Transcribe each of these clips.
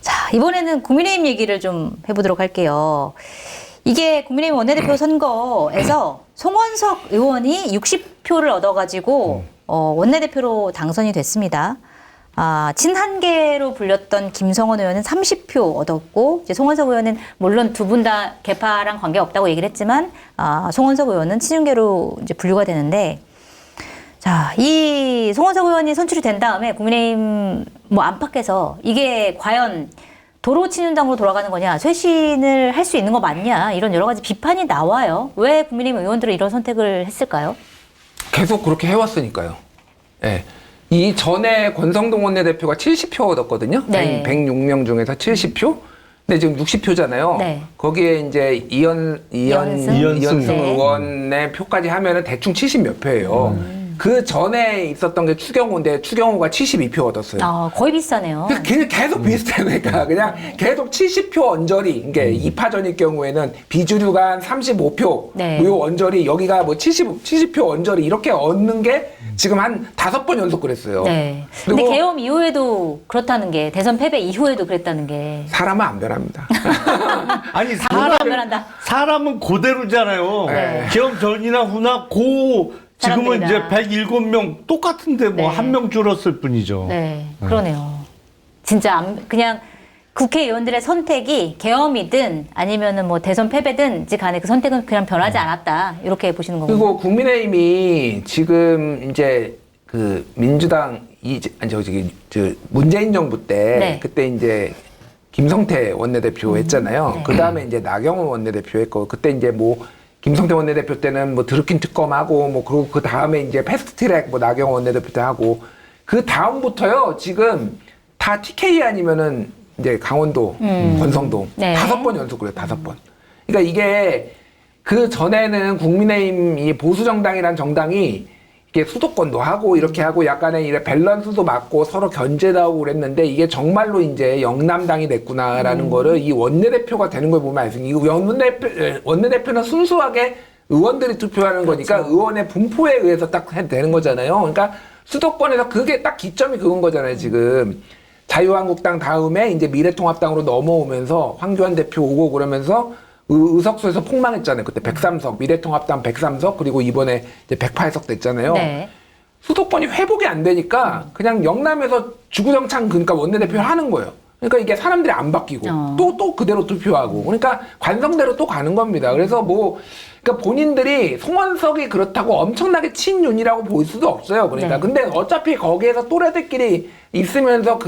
자, 이번에는 국민의힘 얘기를 좀 해보도록 할게요. 이게 국민의힘 원내대표 선거에서 송원석 의원이 60표를 얻어가지고 원내대표로 당선이 됐습니다. 친한계로 불렸던 김성원 의원은 30표 얻었고, 이제 송원석 의원은 물론 두 분 다 계파랑 관계없다고 얘기를 했지만, 송원석 의원은 친윤계로 이제 분류가 되는데, 자, 이 송원석 의원이 선출이 된 다음에 국민의힘 안팎에서 이게 과연 도로 친윤당으로 돌아가는 거냐, 쇄신을 할 수 있는 거 맞냐, 이런 여러 가지 비판이 나와요. 왜 국민의힘 의원들은 이런 선택을 했을까요? 계속 그렇게 해왔으니까요. 예. 이 전에 권성동 원내대표가 70표 얻었거든요. 네. 106명 중에서 70표. 근데 지금 60표잖아요. 네. 거기에 이제 이현승 네. 의원의 표까지 하면은 대충 70몇 표예요. 그 전에 있었던 게 추경호인데 추경호가 72표 얻었어요. 거의 비슷하네요. 그냥 계속 비슷해요. 그러니까 그냥 계속 70표 언저리. 그러니까 2파전일 경우에는 비주류가 한 35표, 네. 무효 언저리, 여기가 뭐 70표 언저리 이렇게 얻는 게 지금 한 5번 연속 그랬어요. 네. 근데 그리고 계엄 이후에도 그렇다는 게, 대선 패배 이후에도 그랬다는 게. 사람은 안 변합니다. 아니 안 변한다. 사람은 그대로잖아요. 네. 계엄 전이나 후나 지금은 이제 107명 똑같은데 뭐 네. 한 명 줄었을 뿐이죠. 네, 그러네요. 진짜 그냥 국회의원들의 선택이 계엄이든 아니면은 뭐 대선 패배든지 간에 그 선택은 그냥 변하지 않았다, 이렇게 보시는 거군요. 그리고 국민의힘이 지금 이제 그 민주당 문재인 정부 때 네. 그때 이제 김성태 원내대표 했잖아요. 네. 그 다음에 이제 나경원 원내대표 했고, 그때 이제 뭐 김성태 원내대표 때는 뭐 드루킹 특검하고 뭐 그리고 그 다음에 이제 패스트트랙 뭐 나경원 원내대표 때 하고, 그 다음부터요 지금 다 TK 아니면은 이제 강원도, 권성동 네. 5번 연속 그래요. 5번. 그러니까 이게 그 전에는 국민의힘 이 보수 정당이란 정당이 이게 수도권도 하고 이렇게 하고 약간의 이래 밸런스도 맞고 서로 견제도 하고 그랬는데, 이게 정말로 이제 영남당이 됐구나라는 거를 이 원내대표가 되는 걸 보면 알수 있어요. 이 원내대표는 순수하게 의원들이 투표하는 거니까 의원의 분포에 의해서 딱 되는 거잖아요. 그러니까 수도권에서 그게 딱 기점이 그건 거잖아요, 지금. 자유한국당 다음에 이제 미래통합당으로 넘어오면서 황교안 대표 오고 그러면서 의석수에서 폭망했잖아요. 그때 103석, 미래통합당 103석, 그리고 이번에 이제 108석 됐잖아요. 네. 수도권이 회복이 안 되니까 그냥 영남에서 주구장창 그러니까 원내대표를 하는 거예요. 그러니까 이게 사람들이 안 바뀌고 또 그대로 투표하고, 그러니까 관성대로 또 가는 겁니다. 그래서 그러니까 본인들이 송원석이 그렇다고 엄청나게 친윤이라고 볼 수도 없어요. 그러니까 네. 근데 어차피 거기에서 또래들끼리 있으면서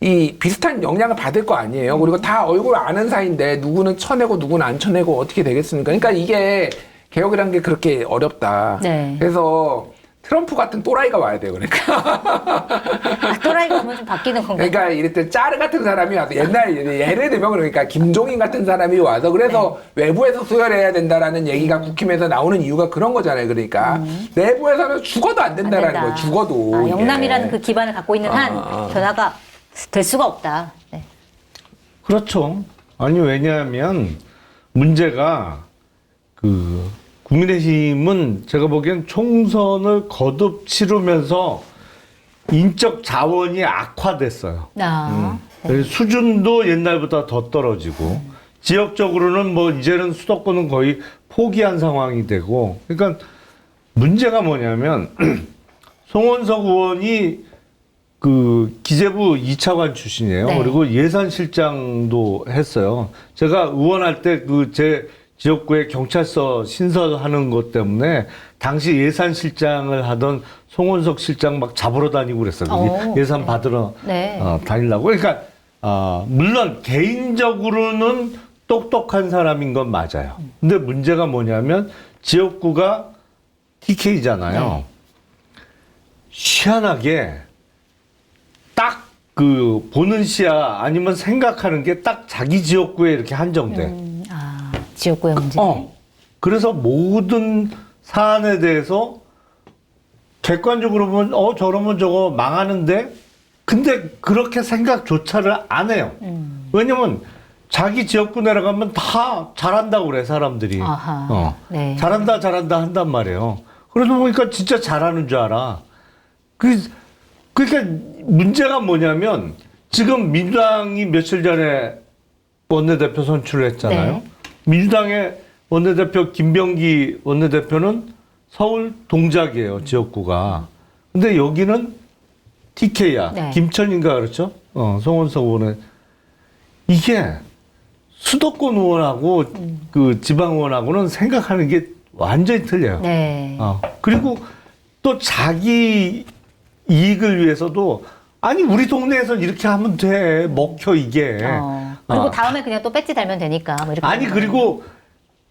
이 비슷한 영향을 받을 거 아니에요. 그리고 다 얼굴 아는 사이인데 누구는 쳐내고 누구는 안 쳐내고 어떻게 되겠습니까? 그러니까 이게 개혁이라는 게 그렇게 어렵다. 네. 그래서 트럼프 같은 또라이가 와야 돼요. 그러니까. 또라이가 그러면 좀 바뀌는 건가요? 그러니까 이랬더니 짜르 같은 사람이 와서 옛날 예를 들면 그러니까 김종인 같은 사람이 와서 그래서 외부에서 수혈해야 된다라는 얘기가 국힘에서 나오는 이유가 그런 거잖아요. 그러니까 내부에서는 죽어도 안 된다라는 된다. 거예요. 죽어도. 이게. 영남이라는 그 기반을 갖고 있는 한 변화가 될 수가 없다. 네. 그렇죠. 아니 왜냐하면 문제가 국민의힘은 제가 보기엔 총선을 거듭 치르면서 인적 자원이 악화됐어요. 네. 수준도 옛날보다 더 떨어지고 지역적으로는 뭐 이제는 수도권은 거의 포기한 상황이 되고, 그러니까 문제가 뭐냐면 송원석 의원이 기재부 2차관 출신이에요. 네. 그리고 예산실장도 했어요. 제가 의원할 때 제 지역구에 경찰서 신설하는 것 때문에 당시 예산실장을 하던 송원석 실장 막 잡으러 다니고 그랬어요. 예산 받으러 네. 다니려고. 그러니까 물론 개인적으로는 똑똑한 사람인 건 맞아요. 근데 문제가 뭐냐면 지역구가 TK잖아요. 네. 희한하게 딱 보는 시야 아니면 생각하는 게 딱 자기 지역구에 이렇게 한정돼. 지역구의 문제. 그래서 모든 사안에 대해서 객관적으로 보면 저러면 저거 망하는데, 근데 그렇게 생각조차를 안 해요. 왜냐면 자기 지역구 내려가면 다 잘한다고 그래, 사람들이. 네. 잘한다 한단 말이에요. 그러다 보니까 진짜 잘하는 줄 알아. 그러니까 문제가 뭐냐면 지금 민주당이 며칠 전에 원내대표 선출을 했잖아요. 네. 민주당의 원내대표 김병기 원내대표는 서울 동작이에요, 지역구가. 근데 여기는 TK야. 네. 김천인가 그렇죠? 송원석 의원은. 이게 수도권 의원하고 그 지방 의원하고는 생각하는 게 완전히 틀려요. 네. 그리고 또 자기 이익을 위해서도 아니 우리 동네에선 이렇게 하면 돼. 먹혀 이게. 그리고 다음에 그냥 또 배지 달면 되니까. 뭐 이렇게 아니 하는 그리고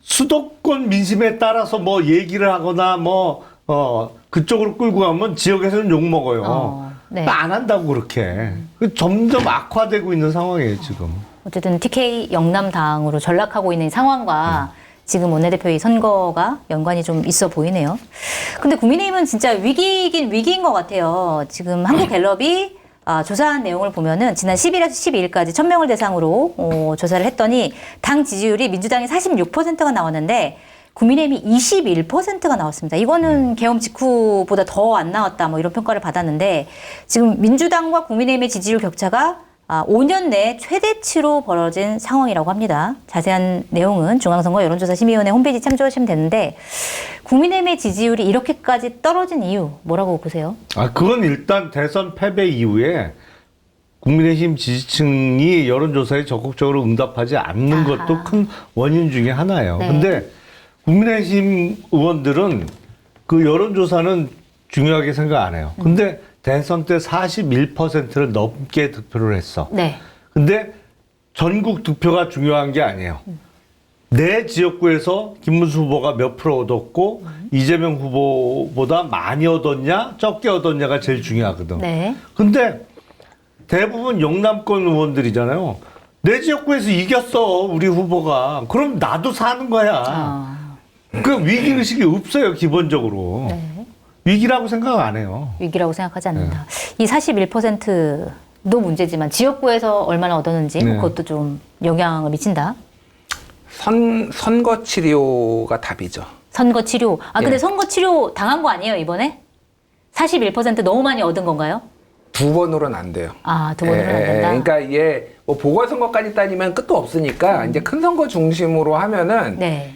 수도권 민심에 따라서 뭐 얘기를 하거나 뭐 그쪽으로 끌고 가면 지역에서는 욕 먹어요. 네. 안 한다고 그렇게. 점점 악화되고 있는 상황이에요 지금. 어쨌든 TK 영남당으로 전락하고 있는 상황과 지금 원내대표의 선거가 연관이 좀 있어 보이네요. 근데 국민의힘은 진짜 위기이긴 위기인 것 같아요. 지금 한국갤럽이 조사한 내용을 보면은 지난 10일에서 12일까지 1000명을 대상으로 조사를 했더니 당 지지율이 민주당이 46%가 나왔는데 국민의힘이 21%가 나왔습니다. 이거는 계엄 직후보다 더 안 나왔다 뭐 이런 평가를 받았는데 지금 민주당과 국민의힘의 지지율 격차가 5년 내 최대치로 벌어진 상황이라고 합니다. 자세한 내용은 중앙선거 여론조사심의위원회 홈페이지 참조하시면 되는데 국민의힘의 지지율이 이렇게까지 떨어진 이유 뭐라고 보세요? 그건 일단 대선 패배 이후에 국민의힘 지지층이 여론조사에 적극적으로 응답하지 않는 것도 큰 원인 중에 하나예요. 네. 근데 국민의힘 의원들은 그 여론조사는 중요하게 생각 안 해요. 근데 대선 때 41%를 넘게 득표를 했어. 네. 근데 전국 득표가 중요한 게 아니에요. 내 지역구에서 김문수 후보가 몇 프로 얻었고 이재명 후보보다 많이 얻었냐 적게 얻었냐가 제일 중요하거든. 네. 근데 대부분 영남권 의원들이잖아요. 내 지역구에서 이겼어 우리 후보가. 그럼 나도 사는 거야. 그 위기의식이 없어요 기본적으로. 네. 위기라고 생각 안 해요. 위기라고 생각하지 않는다. 이 41%도 문제지만 지역구에서 얼마나 얻었는지 네. 그것도 좀 영향을 미친다. 선거 치료가 답이죠. 선거 치료. 근데 예. 선거 치료 당한 거 아니에요 이번에? 41% 너무 많이 얻은 건가요? 두 번으로는 안 돼요. 두 번으로는 안 된다. 그러니까 이게 뭐 보궐선거까지 따지면 끝도 없으니까 이제 큰 선거 중심으로 하면은 네.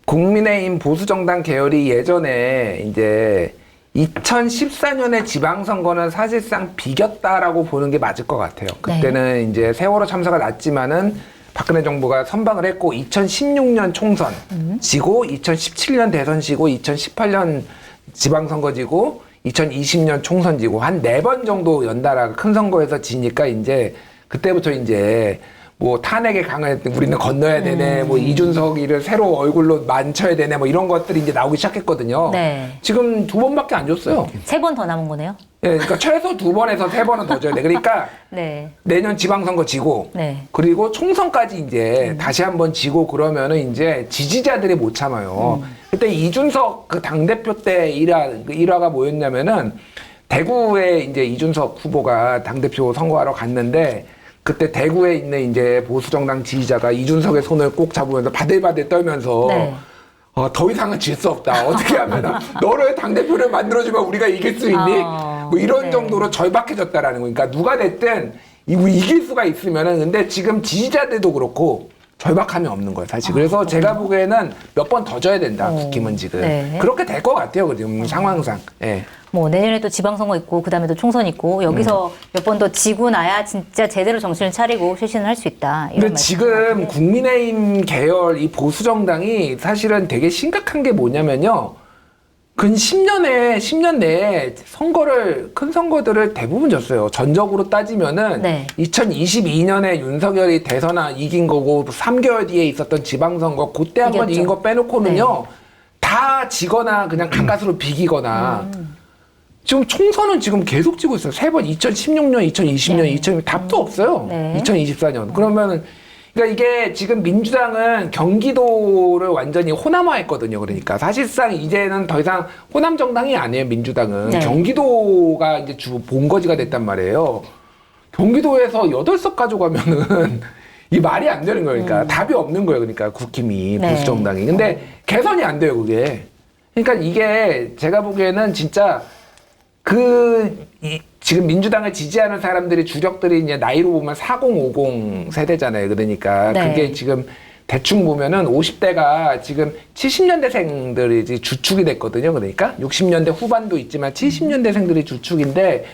국민의힘 보수정당 계열이 예전에 이제 2014년에 지방선거는 사실상 비겼다라고 보는 게 맞을 것 같아요. 그때는 이제 세월호 참사가 났지만은 박근혜 정부가 선방을 했고 2016년 총선 지고 2017년 대선 지고 2018년 지방선거 지고 2020년 총선 지고 한 4번 정도 연달아 큰 선거에서 지니까 이제 그때부터 이제 뭐 탄핵에 강한 우리는 건너야 되네, 뭐 이준석이를 새로 얼굴로 만쳐야 되네, 뭐 이런 것들이 이제 나오기 시작했거든요. 네. 지금 2번밖에 안 줬어요. 3번 더 남은 거네요. 예, 그러니까 최소 2번에서 3번은 더 줘야 돼. 그러니까 네. 내년 지방선거 지고, 네. 그리고 총선까지 이제 다시 한번 지고 그러면은 이제 지지자들이 못 참아요. 그때 이준석 그 당대표 때 일화가 뭐였냐면은 대구에 이제 이준석 후보가 당대표 선거하러 갔는데 그때 대구에 있는 이제 보수정당 지지자가 이준석의 손을 꼭 잡으면서 바들바들 떨면서 네. 더 이상은 질 수 없다. 어떻게 하면 너를 당대표를 만들어주면 우리가 이길 수 있니? 뭐 이런 네. 정도로 절박해졌다라는 거니까 누가 됐든 이길 수가 있으면은 근데 지금 지지자들도 그렇고 절박함이 없는 거예요, 사실. 그래서 제가 보기에는 몇 번 더 져야 된다, 국힘은 지금. 네. 그렇게 될 것 같아요, 지금 상황상. 예. 뭐 내년에 또 지방선거 있고 그다음에 또 총선 있고 여기서 몇 번 더 지고 나야 진짜 제대로 정신을 차리고 쇄신을 할 수 있다. 이런 근데 말씀 지금 같은데. 국민의힘 계열 이 보수정당이 사실은 되게 심각한 게 뭐냐면요. 근 10년 내에 큰 선거들을 대부분 졌어요. 전적으로 따지면은 네. 2022년에 윤석열이 대선 이긴 거고 3개월 뒤에 있었던 지방선거 그때 한 번 이겼죠. 이긴 거 빼놓고는요. 다 지거나 그냥 가까스로 비기거나 지금 총선은 지금 계속 지고 있어요. 3번 2016년, 2020년, 네. 2000년 답도 없어요. 네. 2024년. 그러면은 그러니까 이게 지금 민주당은 경기도를 완전히 호남화했거든요. 그러니까 사실상 이제는 더 이상 호남 정당이 아니에요. 민주당은 네. 경기도가 이제 주 본거지가 됐단 말이에요. 경기도에서 8석 가져가면은 이 말이 안 되는 거예요. 그러니까 답이 없는 거예요. 그러니까 국힘이 네. 보수 정당이. 근데 개선이 안 돼요. 그게. 그러니까 이게 제가 보기에는 진짜 지금 민주당을 지지하는 사람들이 주력들이 이제 나이로 보면 4050 세대잖아요. 그러니까 네. 그게 지금 대충 보면은 50대가 지금 70년대생들이 주축이 됐거든요. 그러니까 60년대 후반도 있지만 70년대생들이 주축인데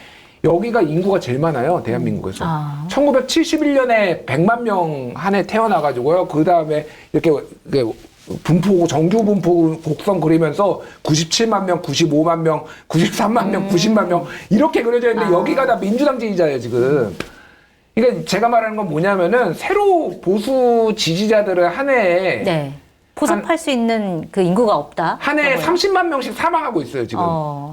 여기가 인구가 제일 많아요. 대한민국에서. 1971년에 100만 명 한 해 태어나가지고요. 그 다음에 이렇게 분포, 정규 분포 곡선 그리면서 97만 명, 95만 명, 93만 명, 90만 명 이렇게 그려져 있는데 여기가 다 민주당 지지자예요, 지금. 그러니까 제가 말하는 건 뭐냐면은 새로 보수 지지자들은 한 해에 네. 포섭할 수 있는 그 인구가 없다. 한 해에 30만 명씩 사망하고 있어요, 지금.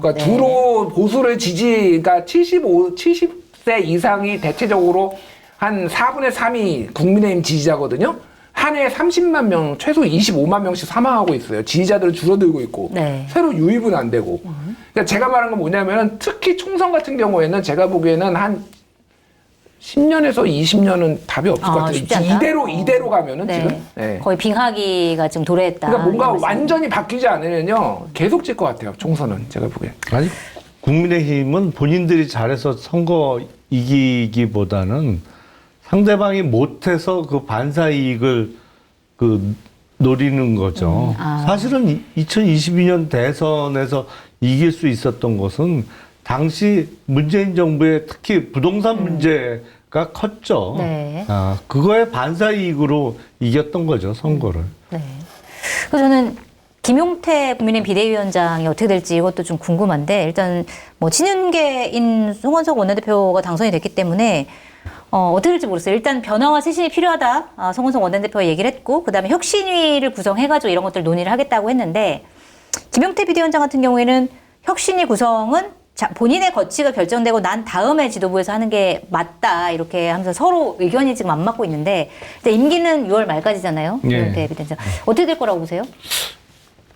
그러니까 네. 주로 보수를 그러니까 70세 이상이 대체적으로 한 4분의 3이 국민의힘 지지자거든요. 한 해에 30만 명, 최소 25만 명씩 사망하고 있어요. 지지자들은 줄어들고 있고. 네. 새로 유입은 안 되고. 그러니까 제가 말하는 건 뭐냐면은 특히 총선 같은 경우에는 제가 보기에는 한 10년에서 20년은 답이 없을 것 같아요. 쉽지 않다? 이대로 가면은 네. 지금. 네. 거의 빙하기가 지금 도래했다. 그러니까 뭔가 이런 말씀. 완전히 바뀌지 않으면요. 계속 질 것 같아요. 총선은. 제가 보기엔. 아니, 국민의힘은 본인들이 잘해서 선거 이기기보다는 상대방이 못해서 그 반사 이익을 노리는 거죠. 사실은 2022년 대선에서 이길 수 있었던 것은 당시 문재인 정부의 특히 부동산 문제가 컸죠. 네. 그거의 반사 이익으로 이겼던 거죠, 선거를. 네. 그래서 저는 김용태 국민의힘 비대위원장이 어떻게 될지 이것도 좀 궁금한데 일단 뭐 친윤계인 송원석 원내대표가 당선이 됐기 때문에 어떻게 될지 모르겠어요. 일단 변화와 쇄신이 필요하다. 송원석 원내대표가 얘기를 했고 그다음에 혁신위를 구성해가지고 이런 것들 논의를 하겠다고 했는데 김용태 비대위원장 같은 경우에는 혁신위 구성은 본인의 거취가 결정되고 난 다음에 지도부에서 하는 게 맞다 이렇게 하면서 서로 의견이 지금 안 맞고 있는데 임기는 6월 말까지잖아요. 예. 김용태 비대위원장. 어떻게 될 거라고 보세요?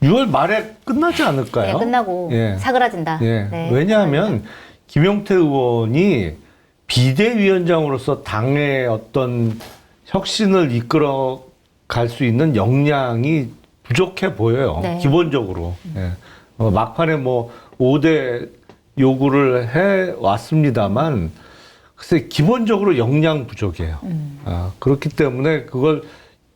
6월 말에 끝나지 않을까요? 네, 끝나고 예. 사그라진다. 예. 네, 왜냐하면 김용태 의원이 비대위원장으로서 당의 어떤 혁신을 이끌어 갈 수 있는 역량이 부족해 보여요. 네. 기본적으로. 예. 막판에 뭐 5대 요구를 해 왔습니다만 글쎄 기본적으로 역량 부족이에요. 그렇기 때문에 그걸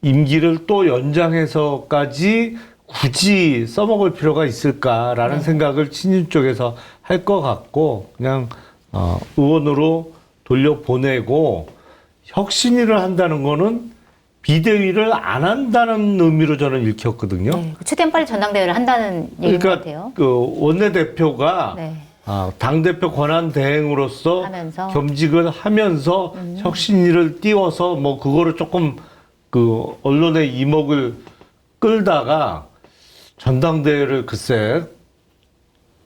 임기를 또 연장해서까지 굳이 써먹을 필요가 있을까라는 생각을 친윤 쪽에서 할 것 같고 그냥 의원으로 돌려보내고 혁신위를 한다는 거는 비대위를 안 한다는 의미로 저는 읽혔거든요. 네, 최대한 빨리 전당대회를 한다는 얘기인 것 그러니까 같아요. 그 원내대표가 네. 당대표 권한 대행으로서 하면서. 겸직을 하면서 혁신위를 띄워서 뭐 그거를 조금 그 언론의 이목을 끌다가 전당대회를 글쎄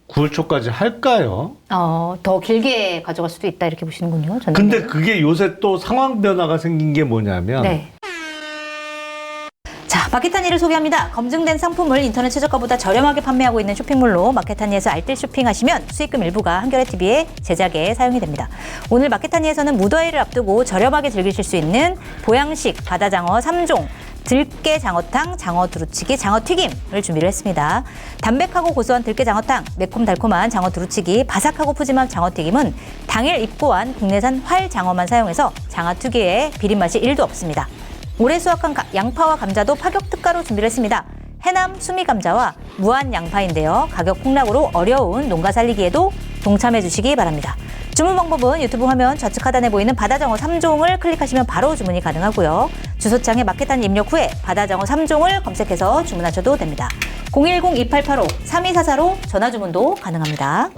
9월 초까지 할까요? 더 길게 가져갈 수도 있다 이렇게 보시는군요. 전당대회. 근데 그게 요새 또 상황 변화가 생긴 게 뭐냐면 네. 자, 마케타니를 소개합니다. 검증된 상품을 인터넷 최저가보다 저렴하게 판매하고 있는 쇼핑몰로 마케타니에서 알뜰 쇼핑하시면 수익금 일부가 한겨레TV의 제작에 사용이 됩니다. 오늘 마케타니에서는 무더위를 앞두고 저렴하게 즐기실 수 있는 보양식 바다장어 3종, 들깨 장어탕, 장어 두루치기, 장어 튀김을 준비를 했습니다. 담백하고 고소한 들깨 장어탕, 매콤달콤한 장어 두루치기, 바삭하고 푸짐한 장어 튀김은 당일 입고한 국내산 활 장어만 사용해서 장어 특유의 비린맛이 1도 없습니다. 올해 수확한 양파와 감자도 파격 특가로 준비를 했습니다. 해남 수미 감자와 무한 양파인데요. 가격 폭락으로 어려운 농가 살리기에도 동참해 주시기 바랍니다. 주문 방법은 유튜브 화면 좌측 하단에 보이는 바다장어 3종을 클릭하시면 바로 주문이 가능하고요. 주소창에 마케타니 입력 후에 바다장어 3종을 검색해서 주문하셔도 됩니다. 010-2885-3244로 전화 주문도 가능합니다.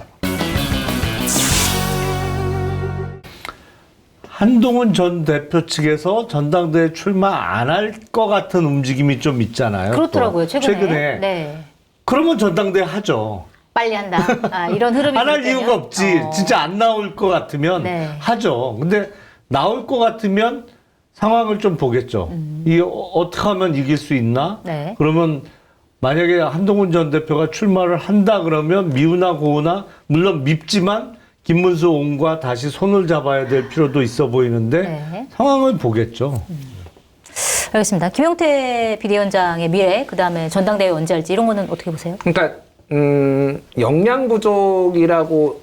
한동훈 전 대표 측에서 전당대회 출마 안 할 것 같은 움직임이 좀 있잖아요. 그렇더라고요, 또. 최근에. 네. 그러면 전당대회 하죠. 빨리 한다. 이런 흐름이 안 할 있다면? 이유가 없지. 진짜 안 나올 것 같으면 네. 하죠. 근데 나올 것 같으면 상황을 좀 보겠죠. 이게 어떻게 하면 이길 수 있나? 네. 그러면 만약에 한동훈 전 대표가 출마를 한다 그러면 미우나 고우나 물론 밉지만 김문수 옹과 다시 손을 잡아야 될 필요도 있어 보이는데 네. 상황을 보겠죠. 알겠습니다. 김용태 비대위원장의 미래, 그다음에 전당대회 언제 할지 이런 거는 어떻게 보세요? 그러니까 역량 부족이라고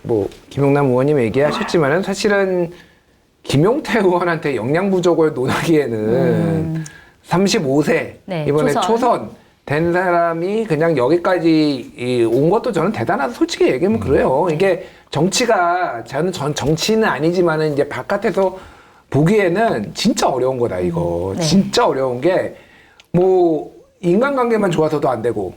뭐 김용남 의원님 얘기하셨지만은 사실은 김용태 의원한테 역량 부족을 논하기에는 35세 네, 이번에 초선. 초선 된 사람이 그냥 여기까지 온 것도 저는 대단하다. 솔직히 얘기하면 그래요. 이게 정치가 저는 정치는 아니지만은 이제 바깥에서 보기에는 진짜 어려운 거다 이거. 네. 진짜 어려운 게 뭐 인간관계만 좋아서도 안 되고.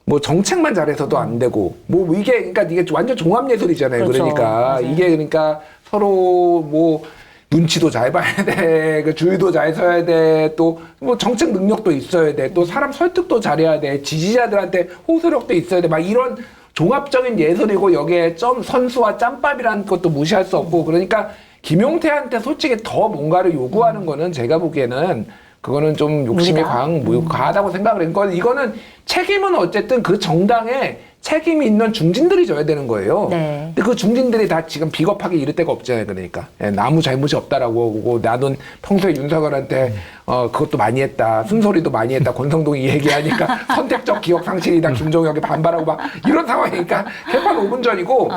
뭐 정책만 잘해서도 안 되고 뭐 이게 그러니까 이게 완전 종합 예술이잖아요. 그렇죠. 그러니까 맞아요. 이게 그러니까 서로 뭐 눈치도 잘 봐야 돼, 그 주의도 잘 서야 돼, 또 뭐 정책 능력도 있어야 돼, 또 사람 설득도 잘해야 돼, 지지자들한테 호소력도 있어야 돼, 막 이런 종합적인 예술이고 여기에 점 선수와 짬밥이라는 것도 무시할 수 없고 그러니까 김용태한테 솔직히 더 뭔가를 요구하는 거는 제가 보기에는 그거는 좀 욕심이 무리다. 과하다고 생각을 해요. 그러니까 이거는 책임은 어쨌든 그 정당에 책임이 있는 중진들이 져야 되는 거예요. 네. 근데 그 중진들이 다 지금 비겁하게 이럴 데가 없잖아요. 그러니까 아무 잘못이 없다라고 하고 나는 평소에 윤석열한테 그것도 많이 했다. 쓴소리도 많이 했다. 권성동이 얘기하니까 선택적 기억 상실이다. 김종혁이 반발하고 막 이런 상황이니까 개판 5분 전이고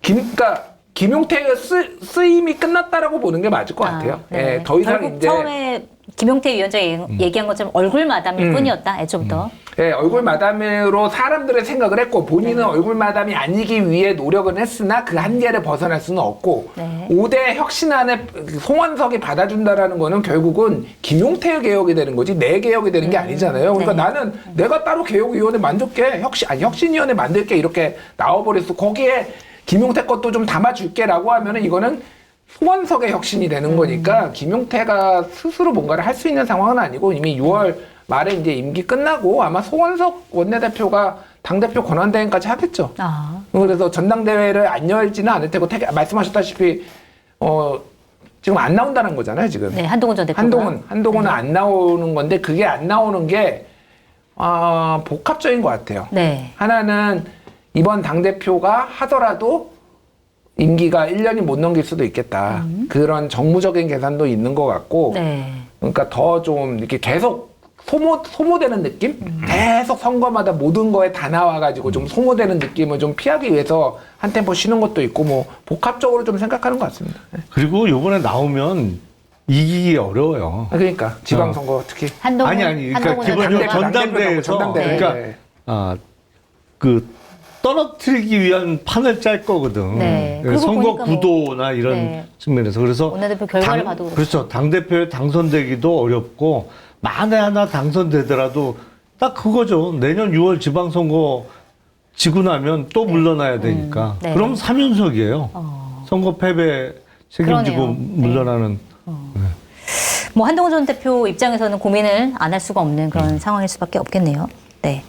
그러니까 김용태의 쓰임이 끝났다라고 보는 게 맞을 것 같아요. 네. 예, 더 이상 결국 이제 처음에 김용태 위원장이 얘기한 것처럼 얼굴 마담일 뿐이었다. 애초부터. 예, 얼굴 마담으로 사람들의 생각을 했고 본인은 얼굴 마담이 아니기 위해 노력은 했으나 그 한계를 벗어날 수는 없고 네. 5대 혁신안에 송원석이 받아준다라는 거는 결국은 김용태 개혁이 되는 거지 내 개혁이 되는 게 아니잖아요. 그러니까 네. 나는 내가 따로 개혁위원회 만들게 혁신위원회 만들게 이렇게 나와버렸어. 거기에 김용태 것도 좀 담아줄게라고 하면은 이거는 송원석의 혁신이 되는 거니까 김용태가 스스로 뭔가를 할 수 있는 상황은 아니고 이미 6월 말에 이제 임기 끝나고 아마 송원석 원내대표가 당대표 권한대행까지 하겠죠. 그래서 전당대회를 안 열지는 않을 테고 말씀하셨다시피 지금 안 나온다는 거잖아요. 지금. 네, 한동훈 전 대표가. 한동훈은 안 나오는 건데 그게 안 나오는 게 복합적인 것 같아요. 네. 하나는 이번 당대표가 하더라도 임기가 1년이 못 넘길 수도 있겠다. 그런 정무적인 계산도 있는 것 같고 네. 그러니까 더 좀 이렇게 계속 소모되는 느낌? 계속 선거마다 모든 거에 다 나와가지고 좀 소모되는 느낌을 좀 피하기 위해서 한 템포 쉬는 것도 있고 뭐 복합적으로 좀 생각하는 것 같습니다. 그리고 요번에 나오면 이기기 어려워요. 그러니까 지방선거 특히 한동훈. 아니, 그러니까 한동훈 전 기본적으로 대표가. 전당대회에서 전당대회. 그러니까 떨어뜨리기 위한 판을 짤 거거든. 네. 그리고 선거 보니까 뭐, 구도나 이런 네. 측면에서 그래서 원내대표 결과를 봐도 그렇죠. 그렇죠. 당대표에 당선되기도 어렵고 만에 하나 당선되더라도 딱 그거죠. 내년 6월 지방선거 지고 나면 또 물러나야 되니까. 네. 그럼 3연속이에요. 선거 패배 책임지고 그러네요. 물러나는. 뭐 한동훈 전 대표 입장에서는 고민을 안 할 수가 없는 그런 상황일 수밖에 없겠네요. 네.